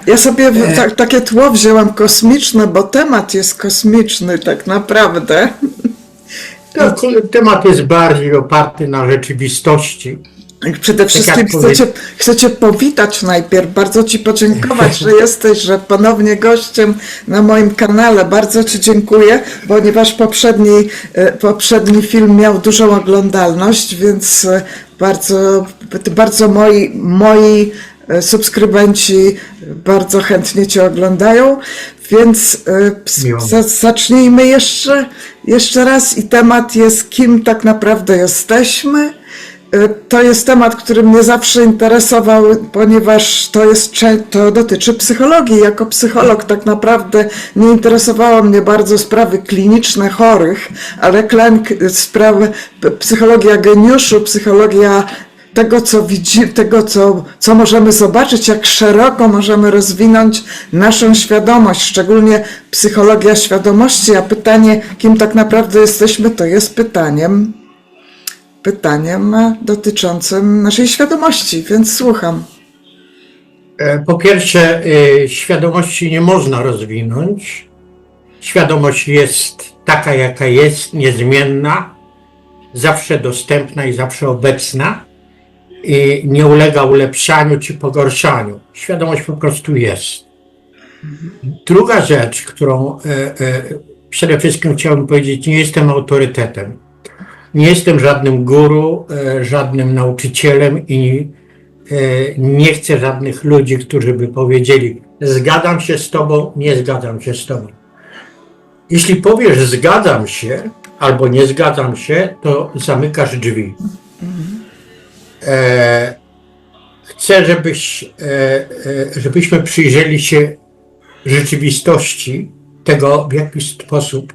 Ja sobie takie tło wzięłam kosmiczne, bo temat jest kosmiczny tak naprawdę. Temat jest bardziej oparty na rzeczywistości. Przede wszystkim chcę Cię powitać najpierw, bardzo Ci podziękować, że jesteś, że ponownie gościem na moim kanale. Bardzo Ci dziękuję, ponieważ poprzedni film miał dużą oglądalność, więc bardzo moi subskrybenci bardzo chętnie Cię oglądają, więc zacznijmy jeszcze raz i temat jest, kim tak naprawdę jesteśmy. To jest temat, który mnie zawsze interesował, ponieważ to dotyczy psychologii. Jako psycholog tak naprawdę nie interesowało mnie bardzo sprawy kliniczne chorych, ale psychologia geniuszu, psychologia tego, co widzimy, tego, co możemy zobaczyć, jak szeroko możemy rozwinąć naszą świadomość, szczególnie psychologia świadomości, a pytanie, kim tak naprawdę jesteśmy, to jest pytaniem dotyczącym naszej świadomości, więc słucham. Po pierwsze, świadomości nie można rozwinąć. Świadomość jest taka, jaka jest, niezmienna, zawsze dostępna i zawsze obecna i nie ulega ulepszaniu czy pogorszaniu. Świadomość po prostu jest. Druga rzecz, którą przede wszystkim chciałbym powiedzieć, nie jestem autorytetem. Nie jestem żadnym guru, żadnym nauczycielem i nie chcę żadnych ludzi, którzy by powiedzieli: zgadzam się z tobą, nie zgadzam się z tobą. Jeśli powiesz zgadzam się albo nie zgadzam się, to zamykasz drzwi. Chcę, żebyśmy przyjrzeli się rzeczywistości tego, w jaki sposób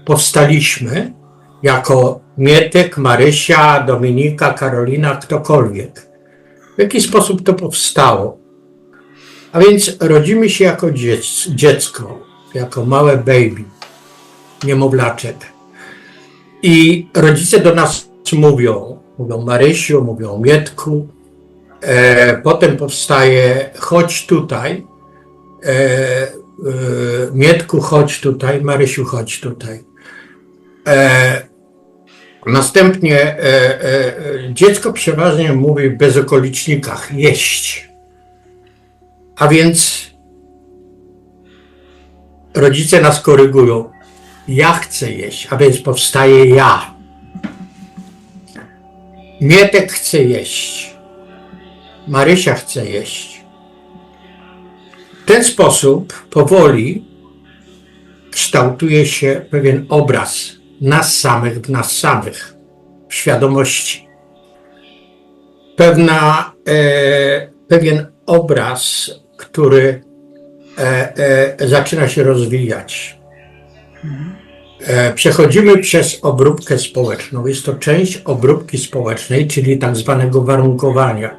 powstaliśmy jako Mietek, Marysia, Dominika, Karolina, ktokolwiek. W jaki sposób to powstało? A więc rodzimy się jako dziecko, jako małe baby, niemowlaczek. I rodzice do nas mówią Marysiu, mówią Mietku, potem powstaje chodź tutaj, Mietku chodź tutaj, Marysiu chodź tutaj. Następnie dziecko przeważnie mówi w bezokolicznikach jeść. A więc rodzice nas korygują. Ja chcę jeść, a więc powstaje ja. Mietek chce jeść. Marysia chce jeść. W ten sposób powoli kształtuje się pewien obraz nas samych w nas samych, w świadomości. Pewien obraz, który zaczyna się rozwijać. Przechodzimy przez obróbkę społeczną. Jest to część obróbki społecznej, czyli tak zwanego warunkowania.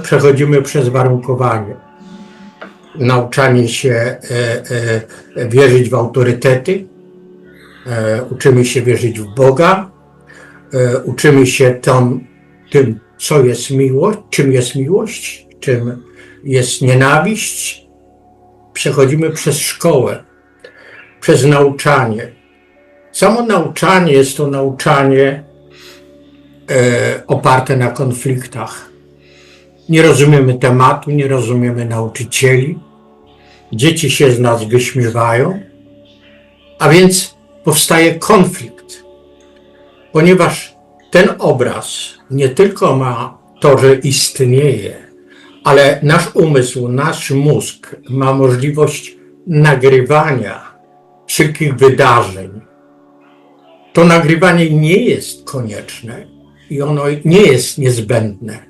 Przechodzimy przez warunkowanie. Nauczanie się wierzyć w autorytety, uczymy się wierzyć w Boga, uczymy się tym, co jest miłość, czym jest nienawiść. Przechodzimy przez szkołę, przez nauczanie. Samo nauczanie jest to nauczanie oparte na konfliktach. Nie rozumiemy tematu, nie rozumiemy nauczycieli. Dzieci się z nas wyśmiewają, a więc powstaje konflikt, ponieważ ten obraz nie tylko ma to, że istnieje, ale nasz umysł, nasz mózg ma możliwość nagrywania wszelkich wydarzeń. To nagrywanie nie jest konieczne i ono nie jest niezbędne.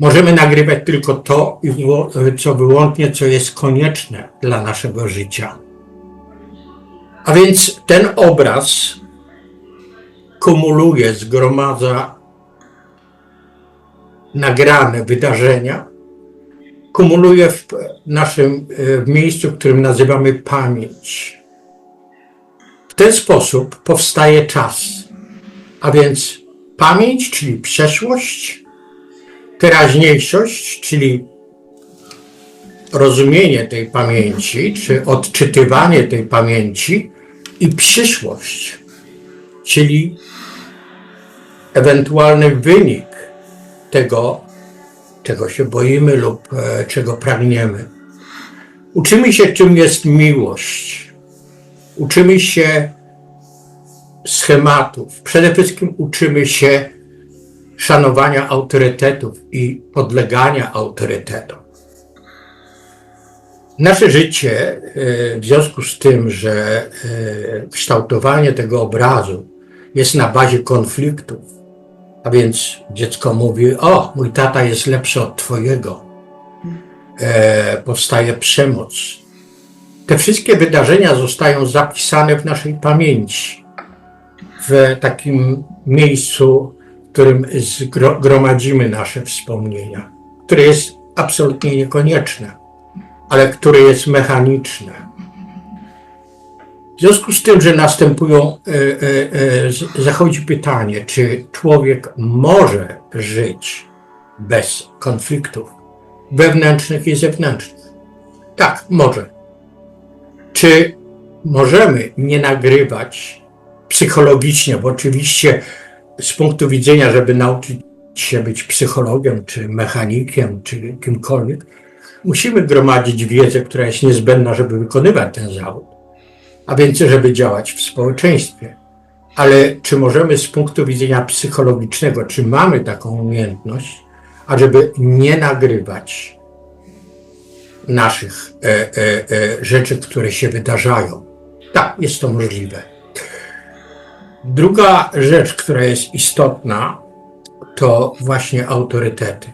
Możemy nagrywać tylko to, co jest konieczne dla naszego życia. A więc ten obraz kumuluje, zgromadza nagrane wydarzenia, kumuluje w miejscu, którym nazywamy pamięć. W ten sposób powstaje czas, a więc pamięć, czyli przeszłość, teraźniejszość, czyli rozumienie tej pamięci, czy odczytywanie tej pamięci i przyszłość, czyli ewentualny wynik tego, czego się boimy lub czego pragniemy. Uczymy się, czym jest miłość. Uczymy się schematów. Przede wszystkim uczymy się szanowania autorytetów i podlegania autorytetom. Nasze życie, w związku z tym, że kształtowanie tego obrazu jest na bazie konfliktów, a więc dziecko mówi: o, mój tata jest lepszy od twojego, powstaje przemoc. Te wszystkie wydarzenia zostają zapisane w naszej pamięci, w takim miejscu, w którym gromadzimy nasze wspomnienia, które jest absolutnie niekonieczne, ale które jest mechaniczne. W związku z tym, że zachodzi pytanie, czy człowiek może żyć bez konfliktów wewnętrznych i zewnętrznych. Tak, może. Czy możemy nie nagrywać psychologicznie, bo oczywiście z punktu widzenia, żeby nauczyć się być psychologiem, czy mechanikiem, czy kimkolwiek, musimy gromadzić wiedzę, która jest niezbędna, żeby wykonywać ten zawód, a więc żeby działać w społeczeństwie. Ale czy możemy z punktu widzenia psychologicznego, czy mamy taką umiejętność, ażeby nie nagrywać naszych rzeczy, które się wydarzają? Tak, jest to możliwe. Druga rzecz, która jest istotna, to właśnie autorytety.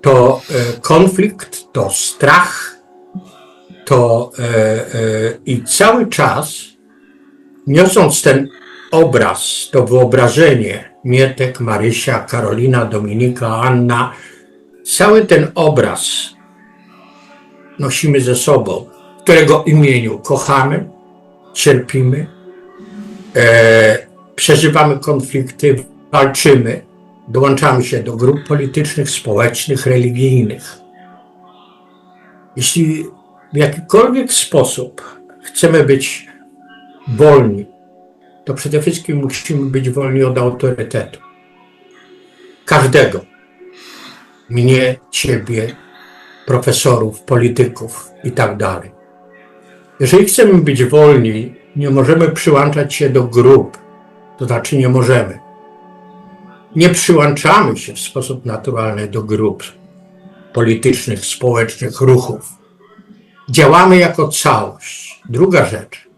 To konflikt, to strach, i cały czas niosąc ten obraz, to wyobrażenie Mietek, Marysia, Karolina, Dominika, Anna, cały ten obraz nosimy ze sobą, w którego imieniu kochamy, cierpimy, przeżywamy konflikty, walczymy, dołączamy się do grup politycznych, społecznych, religijnych. Jeśli w jakikolwiek sposób chcemy być wolni, to przede wszystkim musimy być wolni od autorytetu. Każdego. Mnie, ciebie, profesorów, polityków i tak dalej. Jeżeli chcemy być wolni, nie możemy przyłączać się do grup, to znaczy nie możemy. Nie przyłączamy się w sposób naturalny do grup politycznych, społecznych, ruchów. Działamy jako całość. Druga rzecz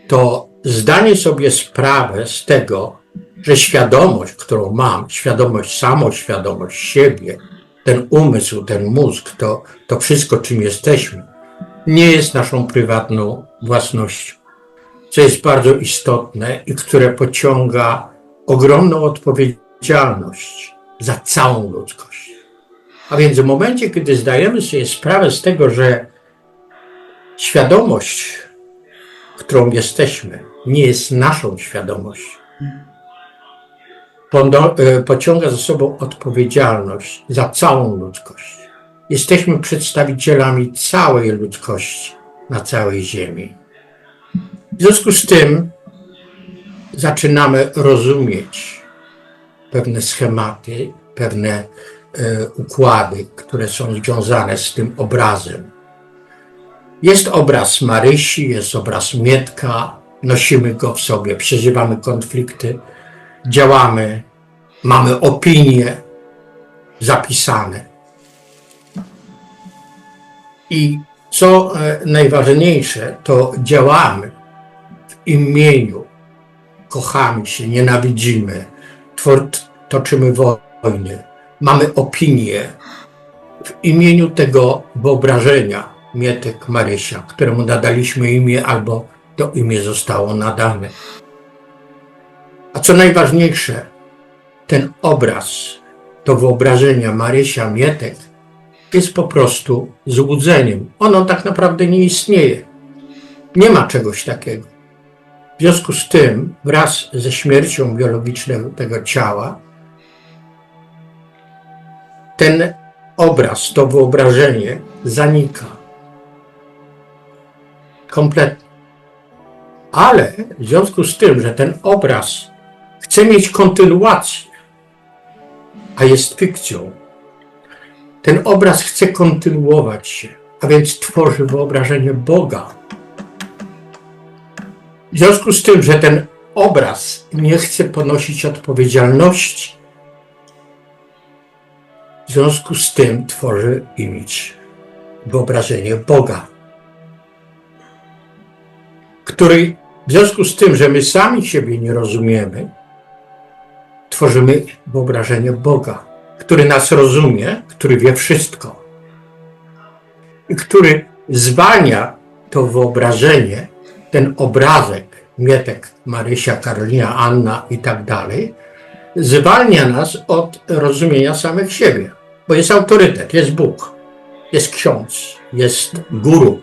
to zdanie sobie sprawy z tego, że świadomość, którą mam, świadomość, samoświadomość siebie, ten umysł, ten mózg, to wszystko, czym jesteśmy, nie jest naszą prywatną własnością, co jest bardzo istotne i które pociąga ogromną odpowiedzialność za całą ludzkość. A więc w momencie, kiedy zdajemy sobie sprawę z tego, że świadomość, którą jesteśmy, nie jest naszą świadomością, pociąga za sobą odpowiedzialność za całą ludzkość. Jesteśmy przedstawicielami całej ludzkości na całej Ziemi. W związku z tym zaczynamy rozumieć pewne schematy, pewne układy, które są związane z tym obrazem. Jest obraz Marysi, jest obraz Mietka, nosimy go w sobie, przeżywamy konflikty, działamy, mamy opinie zapisane. I co najważniejsze, to działamy w imieniu, kochamy się, nienawidzimy, toczymy wojny, mamy opinię w imieniu tego wyobrażenia Mietek, Marysia, któremu nadaliśmy imię albo to imię zostało nadane. A co najważniejsze, ten obraz, to wyobrażenia Marysia, Mietek jest po prostu złudzeniem. Ono tak naprawdę nie istnieje. Nie ma czegoś takiego. W związku z tym, wraz ze śmiercią biologiczną tego ciała, ten obraz, to wyobrażenie zanika. Kompletnie. Ale w związku z tym, że ten obraz chce mieć kontynuację, a jest fikcją, ten obraz chce kontynuować się, a więc tworzy wyobrażenie Boga. W związku z tym, że ten obraz nie chce ponosić odpowiedzialności, w związku z tym tworzy imidż, wyobrażenie Boga, który w związku z tym, że my sami siebie nie rozumiemy, tworzymy wyobrażenie Boga, który nas rozumie, który wie wszystko i który zwalnia to wyobrażenie, ten obrazek, Mietek, Marysia, Karolina, Anna i tak dalej, zwalnia nas od rozumienia samych siebie, bo jest autorytet, jest Bóg, jest ksiądz, jest guru.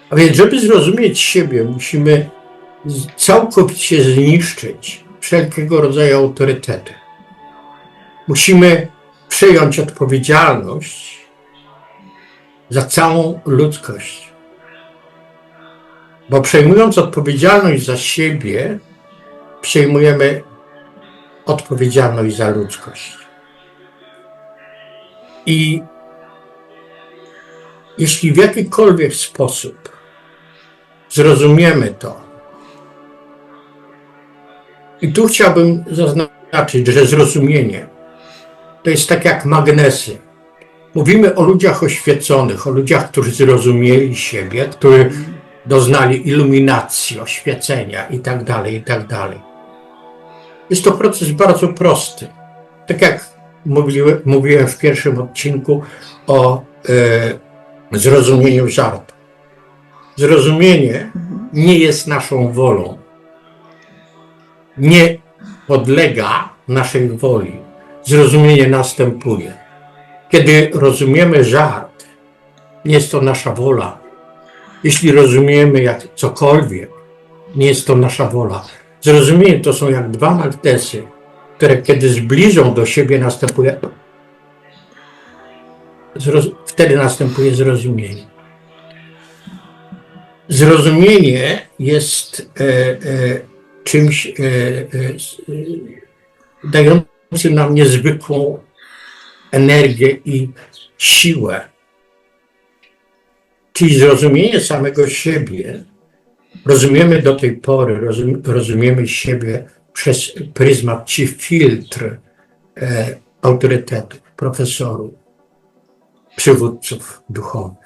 A więc, żeby zrozumieć siebie, musimy całkowicie zniszczyć wszelkiego rodzaju autorytety. Musimy przejąć odpowiedzialność za całą ludzkość. Bo przejmując odpowiedzialność za siebie, przejmujemy odpowiedzialność za ludzkość. I jeśli w jakikolwiek sposób zrozumiemy to, i tu chciałbym zaznaczyć, że zrozumienie to jest tak jak magnesy. Mówimy o ludziach oświeconych, o ludziach, którzy zrozumieli siebie, którzy doznali iluminacji, oświecenia i tak dalej, i tak dalej. Jest to proces bardzo prosty. Tak jak mówiłem w pierwszym odcinku o zrozumieniu żartu. Zrozumienie nie jest naszą wolą. Nie podlega naszej woli. Zrozumienie następuje. Kiedy rozumiemy żart, nie jest to nasza wola. Jeśli rozumiemy jak cokolwiek, nie jest to nasza wola. Zrozumienie to są jak dwa magnesy, które kiedy zbliżą do siebie następuje, wtedy następuje zrozumienie. Zrozumienie jest czymś dającym nam niezwykłą energię i siłę. Czyli zrozumienie samego siebie, rozumiemy do tej pory, rozumiemy siebie przez pryzmat czy filtr autorytetów, profesorów, przywódców duchowych.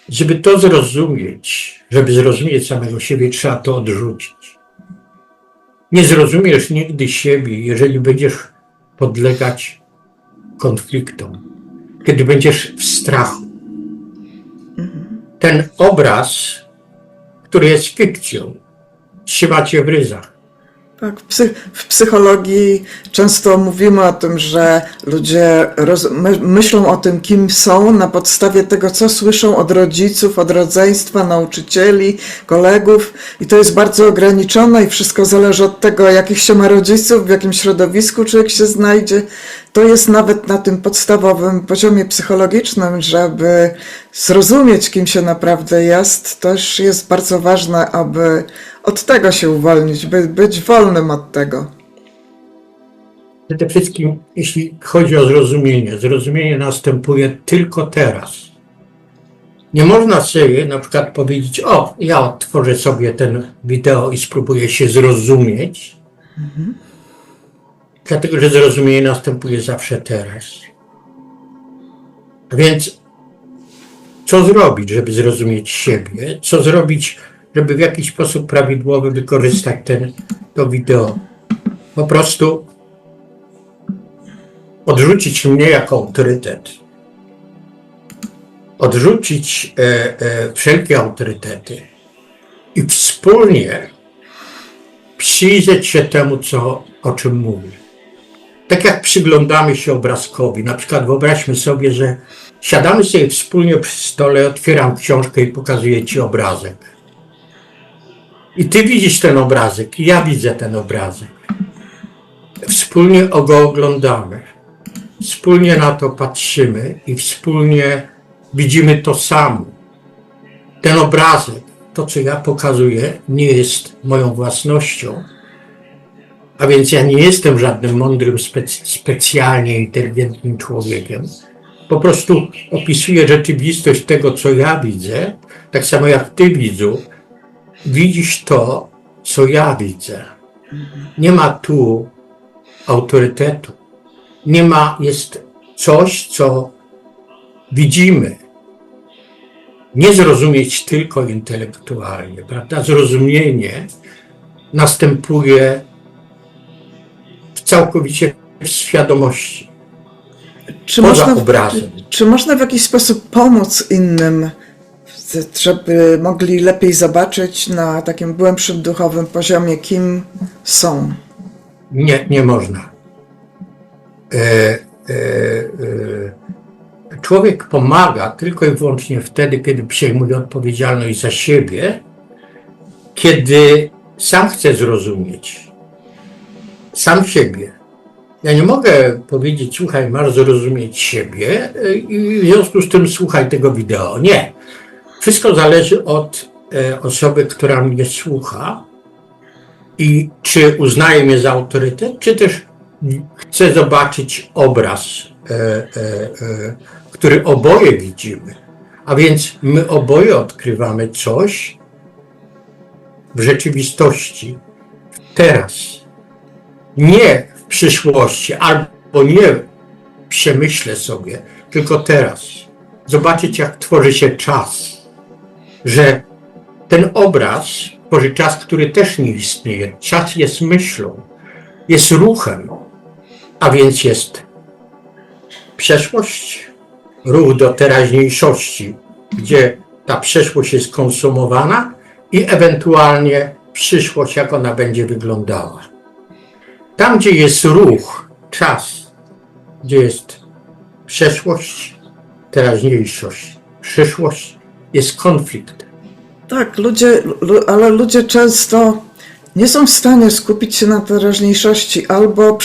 Żeby to zrozumieć, żeby zrozumieć samego siebie, trzeba to odrzucić. Nie zrozumiesz nigdy siebie, jeżeli będziesz podlegać konfliktom, kiedy będziesz w strachu. Ten obraz, który jest fikcją, trzyma cię w ryzach. Tak, w psychologii często mówimy o tym, że ludzie myślą o tym, kim są na podstawie tego, co słyszą od rodziców, od rodzeństwa, nauczycieli, kolegów i to jest bardzo ograniczone i wszystko zależy od tego, jakich się ma rodziców, w jakim środowisku człowiek się znajdzie. To jest nawet na tym podstawowym poziomie psychologicznym, żeby zrozumieć, kim się naprawdę jest, też jest bardzo ważne, aby od tego się uwolnić, by być wolnym od tego. Przede wszystkim, jeśli chodzi o zrozumienie następuje tylko teraz. Nie można sobie na przykład powiedzieć, o, ja odtworzę sobie ten wideo i spróbuję się zrozumieć, dlatego że zrozumienie następuje zawsze teraz. A więc co zrobić, żeby zrozumieć siebie? Co zrobić, żeby w jakiś sposób prawidłowy wykorzystać to wideo? Po prostu odrzucić mnie jako autorytet. Odrzucić wszelkie autorytety i wspólnie przyjrzeć się temu, o czym mówię. Tak jak przyglądamy się obrazkowi, na przykład wyobraźmy sobie, że siadamy sobie wspólnie przy stole, otwieram książkę i pokazuję ci obrazek. I ty widzisz ten obrazek, i ja widzę ten obrazek. Wspólnie go oglądamy. wspólnie na to patrzymy i wspólnie widzimy to samo. Ten obrazek, to co ja pokazuję, nie jest moją własnością, a więc ja nie jestem żadnym mądrym, specjalnie inteligentnym człowiekiem. Po prostu opisuję rzeczywistość tego, co ja widzę, tak samo jak ty, widzu, widzisz to, co ja widzę. Nie ma tu autorytetu. Nie ma, jest coś, co widzimy. Nie zrozumieć tylko intelektualnie, prawda? Zrozumienie następuje całkowicie w świadomości, poza obrazem. Czy można w jakiś sposób pomóc innym, żeby mogli lepiej zobaczyć na takim głębszym duchowym poziomie, kim są? Nie można. Człowiek pomaga tylko i wyłącznie wtedy, kiedy przejmuje odpowiedzialność za siebie, kiedy sam chce zrozumieć. Sam siebie. Ja nie mogę powiedzieć, słuchaj, masz zrozumieć siebie i w związku z tym słuchaj tego wideo. Nie. Wszystko zależy od osoby, która mnie słucha i czy uznaje mnie za autorytet, czy też chce zobaczyć obraz, który oboje widzimy. A więc my oboje odkrywamy coś w rzeczywistości, teraz. Nie w przyszłości, albo nie przemyślę sobie, tylko teraz. Zobaczyć, jak tworzy się czas. Że ten obraz tworzy czas, który też nie istnieje. Czas jest myślą, jest ruchem, a więc jest przeszłość, ruch do teraźniejszości, gdzie ta przeszłość jest konsumowana i ewentualnie przyszłość, jak ona będzie wyglądała. Tam, gdzie jest ruch, czas, gdzie jest przeszłość, teraźniejszość, przyszłość, jest konflikt. Tak, ale ludzie często nie są w stanie skupić się na teraźniejszości, albo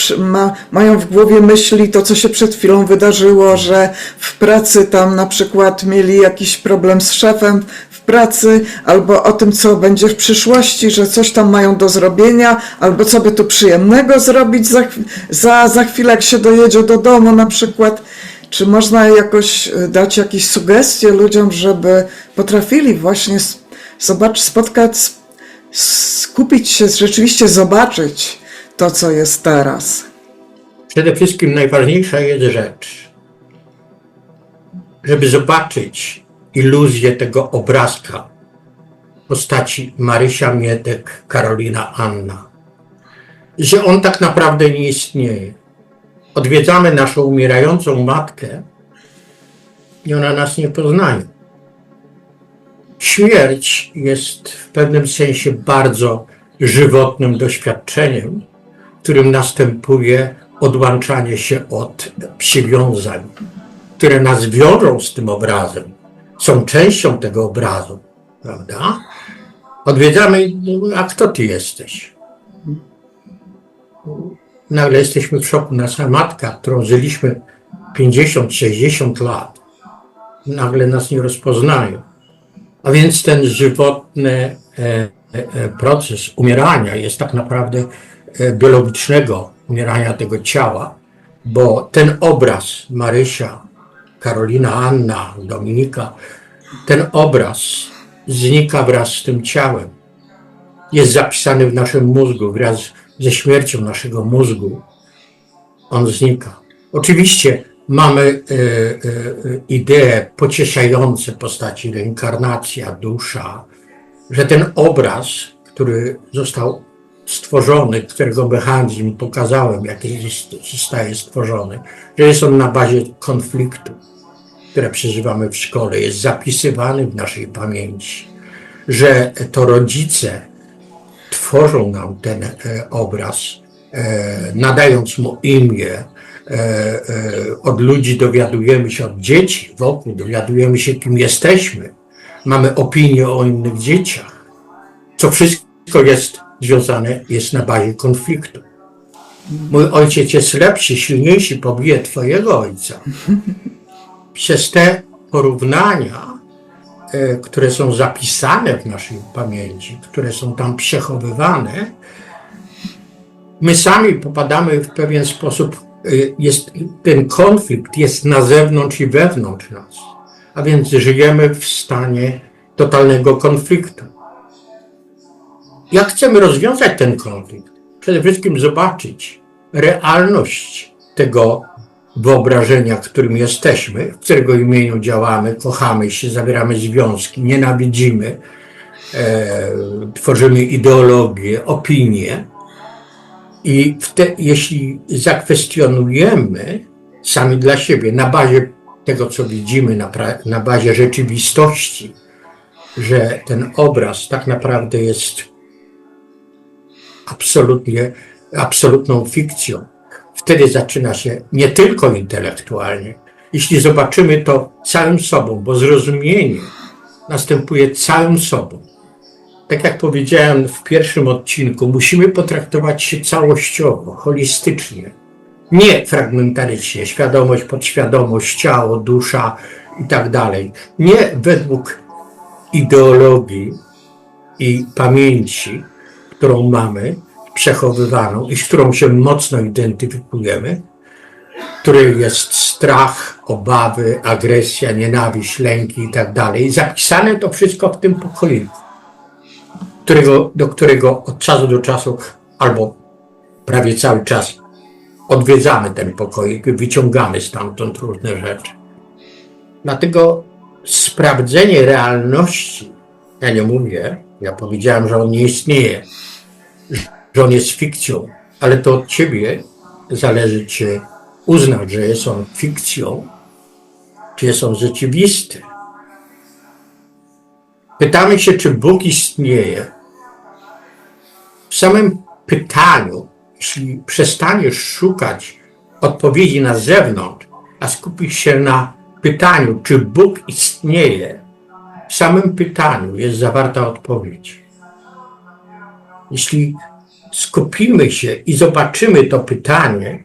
mają w głowie myśli to, co się przed chwilą wydarzyło, że w pracy tam na przykład mieli jakiś problem z szefem w pracy, albo o tym, co będzie w przyszłości, że coś tam mają do zrobienia, albo co by tu przyjemnego zrobić za chwilę, jak się dojedzie do domu na przykład. Czy można jakoś dać jakieś sugestie ludziom, żeby potrafili właśnie skupić się, rzeczywiście zobaczyć to, co jest teraz? Przede wszystkim najważniejsza jest rzecz, żeby zobaczyć iluzję tego obrazka w postaci Marysia Mietek, Karolina Anna. Że on tak naprawdę nie istnieje. Odwiedzamy naszą umierającą matkę i ona nas nie poznaje. Śmierć jest w pewnym sensie bardzo żywotnym doświadczeniem, w którym następuje odłączanie się od przywiązań, które nas wiążą z tym obrazem, są częścią tego obrazu, prawda? Odwiedzamy, a kto ty jesteś? Nagle jesteśmy w szoku. Nasza matka, którą żyliśmy 50-60 lat, nagle nas nie rozpoznają. A więc ten żywotny proces umierania jest tak naprawdę biologicznego umierania tego ciała, bo ten obraz Marysia, Karolina Anna, Dominika, ten obraz znika wraz z tym ciałem. Jest zapisany w naszym mózgu, wraz ze śmiercią naszego mózgu on znika. Oczywiście mamy idee pocieszające w postaci reinkarnacja, dusza, że ten obraz, który został stworzony, którego mechanizm pokazałem, jaki zostaje stworzony, że jest on na bazie konfliktu, które przeżywamy w szkole, jest zapisywany w naszej pamięci, że to rodzice tworzą nam ten obraz, nadając mu imię. Od ludzi dowiadujemy się, od dzieci wokół dowiadujemy się, kim jesteśmy. Mamy opinię o innych dzieciach. Co wszystko jest związane, jest na bazie konfliktu. Mój ojciec jest lepszy, silniejszy, pobije twojego ojca. Przez te porównania, które są zapisane w naszej pamięci, które są tam przechowywane, my sami popadamy w pewien sposób, ten konflikt jest na zewnątrz i wewnątrz nas, a więc żyjemy w stanie totalnego konfliktu. Jak chcemy rozwiązać ten konflikt? Przede wszystkim zobaczyć realność tego wyobrażenia, w którym jesteśmy, w którego imieniu działamy, kochamy się, zawieramy związki, nienawidzimy, tworzymy ideologię, opinie. I jeśli zakwestionujemy sami dla siebie, na bazie tego, co widzimy, na bazie rzeczywistości, że ten obraz tak naprawdę jest absolutną fikcją, wtedy zaczyna się nie tylko intelektualnie. Jeśli zobaczymy to całym sobą, bo zrozumienie następuje całym sobą. Tak jak powiedziałem w pierwszym odcinku, musimy potraktować się całościowo, holistycznie, nie fragmentarycznie, świadomość, podświadomość, ciało, dusza i tak dalej. Nie według ideologii i pamięci, którą mamy, przechowywaną i z którą się mocno identyfikujemy, której jest strach, obawy, agresja, nienawiść, lęki i tak dalej. Zapisane to wszystko w tym pokoiku, do którego od czasu do czasu, albo prawie cały czas odwiedzamy ten pokoik i wyciągamy stamtąd różne rzeczy. Dlatego sprawdzenie realności, ja nie mówię, ja powiedziałem, że on nie istnieje, że on jest fikcją, ale to od ciebie zależy, czy uznać, że jest on fikcją, czy jest on rzeczywisty. Pytamy się, czy Bóg istnieje. W samym pytaniu, jeśli przestaniesz szukać odpowiedzi na zewnątrz, a skupisz się na pytaniu, czy Bóg istnieje, w samym pytaniu jest zawarta odpowiedź. Jeśli skupimy się i zobaczymy to pytanie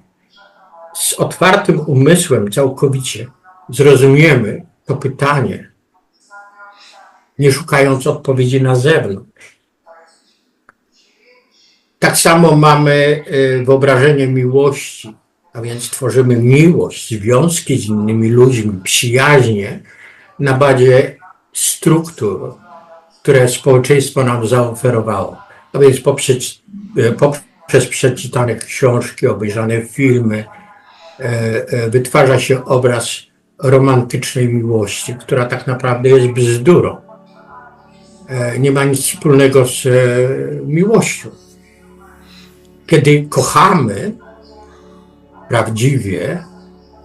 z otwartym umysłem całkowicie, zrozumiemy to pytanie, nie szukając odpowiedzi na zewnątrz. Tak samo mamy wyobrażenie miłości, a więc tworzymy miłość, związki z innymi ludźmi, przyjaźnie na bazie struktur, które społeczeństwo nam zaoferowało. A więc poprzez przeczytane książki, obejrzane filmy wytwarza się obraz romantycznej miłości, która tak naprawdę jest bzdurą. Nie ma nic wspólnego z miłością. Kiedy kochamy prawdziwie,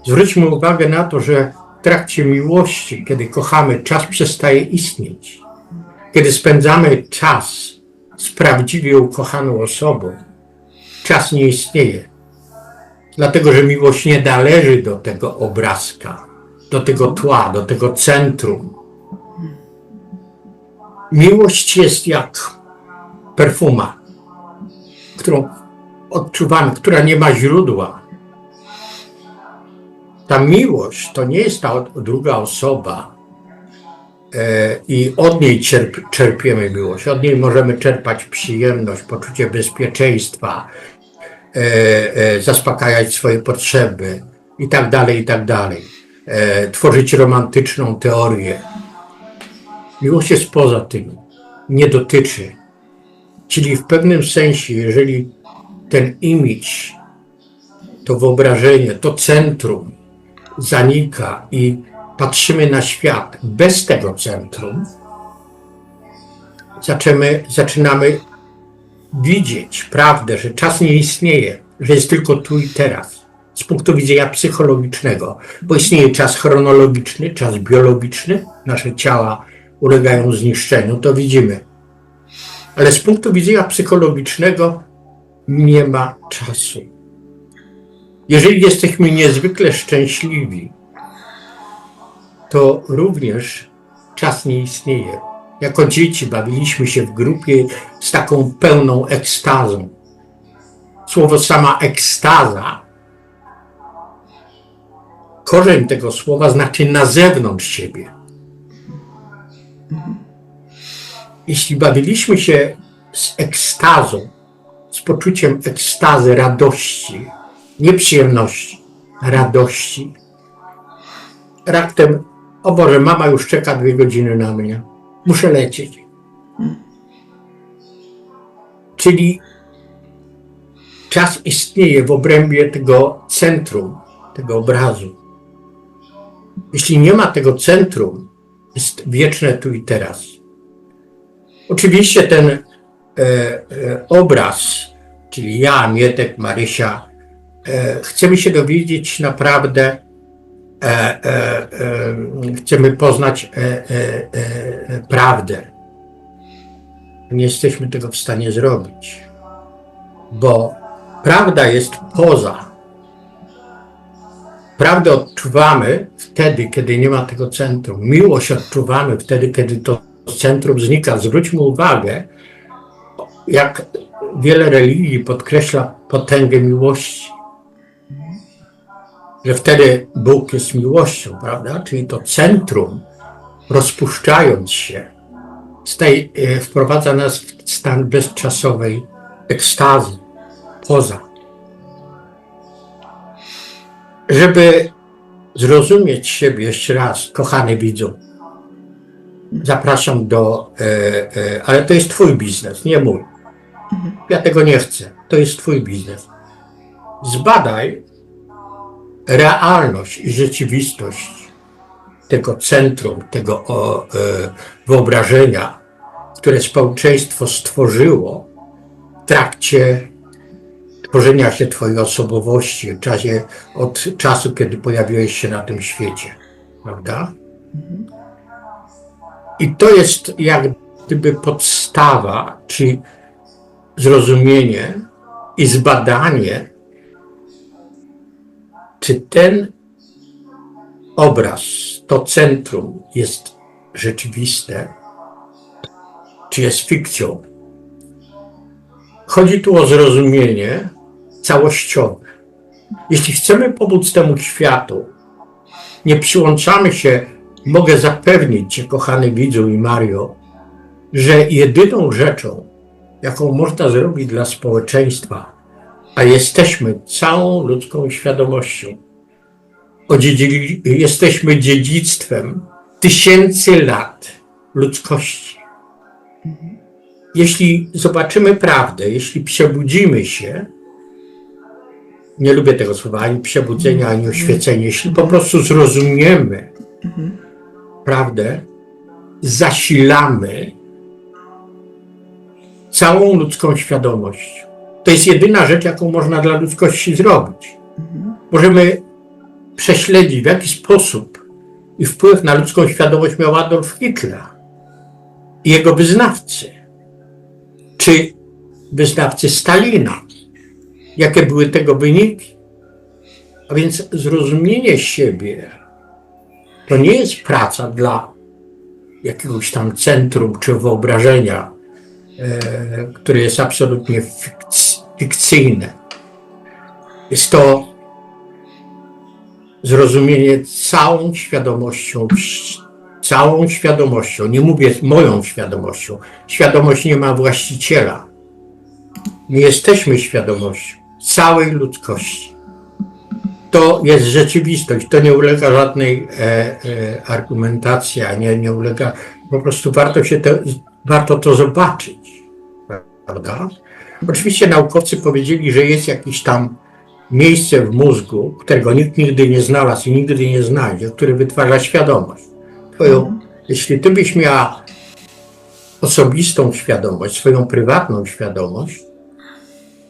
zwróćmy uwagę na to, że w trakcie miłości, kiedy kochamy, czas przestaje istnieć. Kiedy spędzamy czas z prawdziwie ukochaną osobą, czas nie istnieje. Dlatego, że miłość nie należy do tego obrazka, do tego tła, do tego centrum. Miłość jest jak perfuma, którą odczuwamy, która nie ma źródła. Ta miłość to nie jest ta druga osoba i od niej czerpiemy miłość. Od niej możemy czerpać przyjemność, poczucie bezpieczeństwa, zaspokajać swoje potrzeby i tak dalej, i tak dalej. Tworzyć romantyczną teorię. Miłość jest poza tym, nie dotyczy. Czyli w pewnym sensie, jeżeli ten image, to wyobrażenie, to centrum zanika i patrzymy na świat bez tego centrum, zaczynamy widzieć prawdę, że czas nie istnieje, że jest tylko tu i teraz. Z punktu widzenia psychologicznego, bo istnieje czas chronologiczny, czas biologiczny, nasze ciała ulegają zniszczeniu, to widzimy. Ale z punktu widzenia psychologicznego nie ma czasu. Jeżeli jesteśmy niezwykle szczęśliwi, to również czas nie istnieje. Jako dzieci bawiliśmy się w grupie z taką pełną ekstazą. Słowo sama ekstaza, korzeń tego słowa znaczy na zewnątrz siebie. Jeśli bawiliśmy się z ekstazą, z poczuciem ekstazy, radości, nie przyjemności, radości, raptem, o Boże, mama już czeka 2 godziny na mnie, muszę lecieć. Czyli czas istnieje w obrębie tego centrum, tego obrazu. Jeśli nie ma tego centrum, jest wieczne tu i teraz. Oczywiście ten obraz, czyli ja, Mietek, Marysia, chcemy się dowiedzieć naprawdę, chcemy poznać prawdę. Nie jesteśmy tego w stanie zrobić, bo prawda jest poza. Prawdę odczuwamy wtedy, kiedy nie ma tego centrum. Miłość odczuwamy wtedy, kiedy to centrum znika. Zwróćmy uwagę, jak wiele religii podkreśla potęgę miłości. Że wtedy Bóg jest miłością, prawda? Czyli to centrum, rozpuszczając się, wprowadza nas w stan bezczasowej ekstazy, poza. Żeby zrozumieć siebie jeszcze raz, kochany widzu, zapraszam ale to jest twój biznes, nie mój. Ja tego nie chcę, to jest twój biznes. Zbadaj realność i rzeczywistość tego centrum, tego wyobrażenia, które społeczeństwo stworzyło w trakcie tworzenia się twojej osobowości, od czasu, kiedy pojawiłeś się na tym świecie, prawda? I to jest jak gdyby podstawa, czy zrozumienie i zbadanie, czy ten obraz, to centrum jest rzeczywiste, czy jest fikcją. Chodzi tu o zrozumienie całościowe. Jeśli chcemy pomóc temu światu, nie przyłączamy się, mogę zapewnić Cię, kochany widzu i Mario, że jedyną rzeczą, jaką można zrobić dla społeczeństwa, a jesteśmy całą ludzką świadomością, jesteśmy dziedzictwem tysięcy lat ludzkości. Jeśli zobaczymy prawdę, jeśli przebudzimy się, nie lubię tego słowa, ani przebudzenia, ani oświecenia, jeśli po prostu zrozumiemy prawdę, zasilamy całą ludzką świadomość. To jest jedyna rzecz, jaką można dla ludzkości zrobić. Możemy prześledzić, w jaki sposób i wpływ na ludzką świadomość miał Adolf Hitler i jego wyznawcy, czy wyznawcy Stalina. Jakie były tego wyniki? A więc zrozumienie siebie to nie jest praca dla jakiegoś tam centrum czy wyobrażenia, które jest absolutnie fikcyjne. Jest to zrozumienie całą świadomością, nie mówię moją świadomością. Świadomość nie ma właściciela. Nie jesteśmy świadomością całej ludzkości. To jest rzeczywistość, to nie ulega żadnej argumentacji, nie ulega, po prostu warto to zobaczyć, prawda? Oczywiście naukowcy powiedzieli, że jest jakieś tam miejsce w mózgu, którego nikt nigdy nie znalazł i nigdy nie znajdzie, które wytwarza świadomość. Jeśli ty byś miała osobistą świadomość, swoją prywatną świadomość,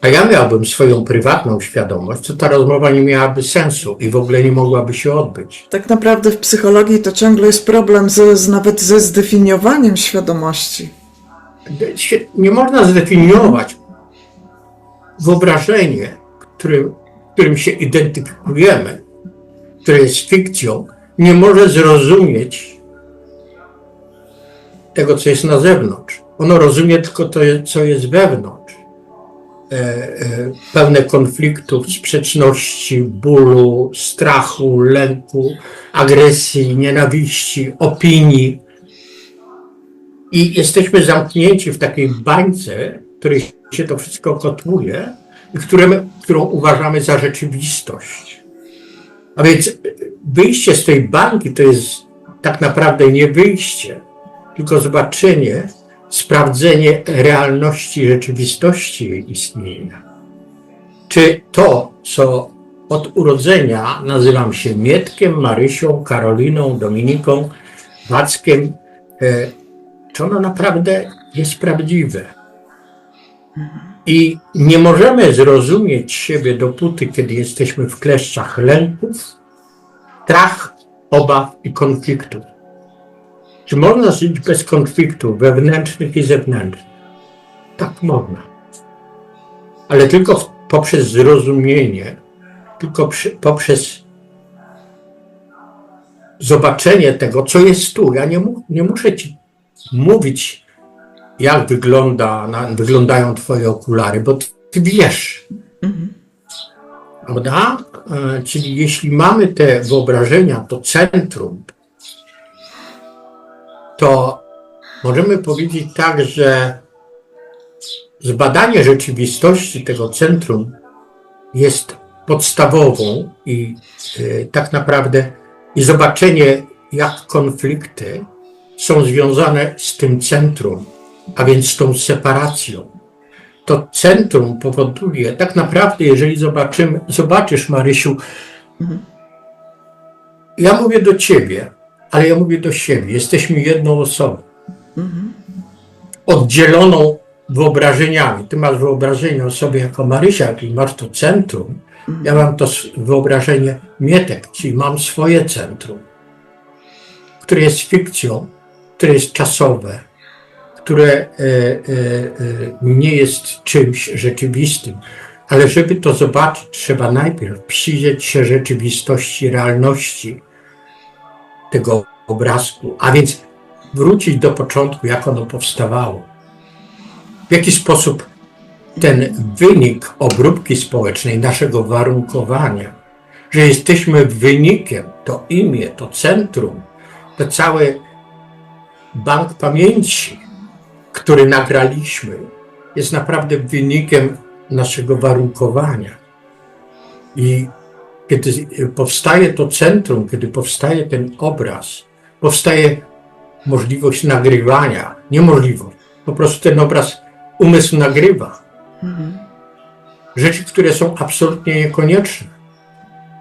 a ja miałbym swoją prywatną świadomość, to ta rozmowa nie miałaby sensu i w ogóle nie mogłaby się odbyć. Tak naprawdę w psychologii to ciągle jest problem nawet ze zdefiniowaniem świadomości. Nie można zdefiniować wyobrażenie, którym się identyfikujemy, które jest fikcją, nie może zrozumieć tego, co jest na zewnątrz. Ono rozumie tylko to, co jest wewnątrz. pełne konfliktów, sprzeczności, bólu, strachu, lęku, agresji, nienawiści, opinii. I jesteśmy zamknięci w takiej bańce, w której się to wszystko kotłuje i którą uważamy za rzeczywistość. A więc wyjście z tej bańki to jest tak naprawdę nie wyjście, tylko zobaczenie, sprawdzenie realności, rzeczywistości jej istnienia. Czy to, co od urodzenia nazywam się Mietkiem, Marysią, Karoliną, Dominiką, Wackiem, czy ono naprawdę jest prawdziwe? I nie możemy zrozumieć siebie dopóty, kiedy jesteśmy w kleszczach lęków, strach, obaw i konfliktów. Czy można żyć bez konfliktów wewnętrznych i zewnętrznych? Tak można. Ale tylko poprzez zrozumienie, tylko poprzez zobaczenie tego, co jest tu. Ja nie muszę ci mówić, jak wyglądają twoje okulary, bo ty wiesz. Prawda? Czyli jeśli mamy te wyobrażenia, to centrum, to możemy powiedzieć tak, że zbadanie rzeczywistości tego centrum jest podstawową i tak naprawdę i zobaczenie, jak konflikty są związane z tym centrum, a więc z tą separacją. To centrum powoduje, tak naprawdę, jeżeli zobaczysz, Marysiu, ja mówię do ciebie, ale ja mówię do siebie, jesteśmy jedną osobą, oddzieloną wyobrażeniami. Ty masz wyobrażenie o sobie jako Marysia, czyli masz to centrum, ja mam to wyobrażenie Mietek, czyli mam swoje centrum, które jest fikcją, które jest czasowe, które nie jest czymś rzeczywistym. Ale żeby to zobaczyć, trzeba najpierw przyjrzeć się rzeczywistości, realności tego obrazku, a więc wrócić do początku, jak ono powstawało. W jaki sposób ten wynik obróbki społecznej, naszego warunkowania, że jesteśmy wynikiem, to imię, to centrum, to cały bank pamięci, który nagraliśmy, jest naprawdę wynikiem naszego warunkowania. I kiedy powstaje to centrum, kiedy powstaje ten obraz, powstaje możliwość nagrywania, niemożliwość, po prostu ten obraz umysł nagrywa. Rzeczy, które są absolutnie niekonieczne.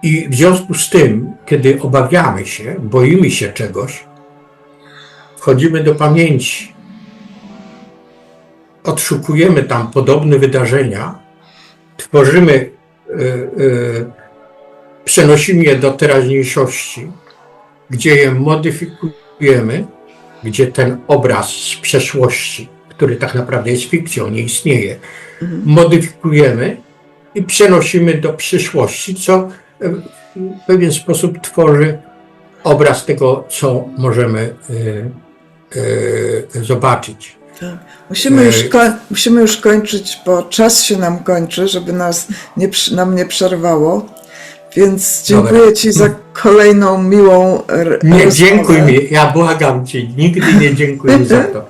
I w związku z tym, kiedy obawiamy się, boimy się czegoś, wchodzimy do pamięci, odszukujemy tam podobne wydarzenia, tworzymy, przenosimy je do teraźniejszości, gdzie je modyfikujemy, gdzie ten obraz z przeszłości, który tak naprawdę jest fikcją, nie istnieje, modyfikujemy i przenosimy do przyszłości, co w pewien sposób tworzy obraz tego, co możemy zobaczyć. Tak. Musimy już kończyć, bo czas się nam kończy, żeby nam nie przerwało. Więc dziękuję Ci za kolejną miłą Nie rozmowę. dziękuj mi, ja błagam Cię, nigdy nie dziękuję za to.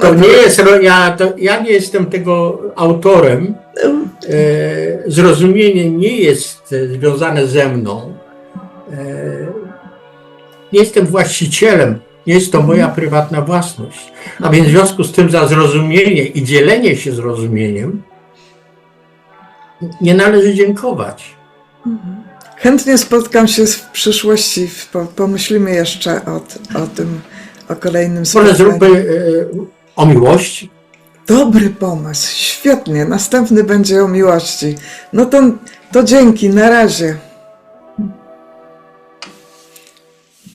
To nie jest, ja nie jestem tego autorem. Zrozumienie nie jest związane ze mną. Nie jestem właścicielem, nie jest to moja prywatna własność. A więc w związku z tym za zrozumienie i dzielenie się zrozumieniem nie należy dziękować. Chętnie spotkam się w przyszłości, pomyślimy jeszcze o tym, o kolejnym spotkaniu. Może zróbmy o miłości. Dobry pomysł, świetnie, następny będzie o miłości. No to dzięki, na razie.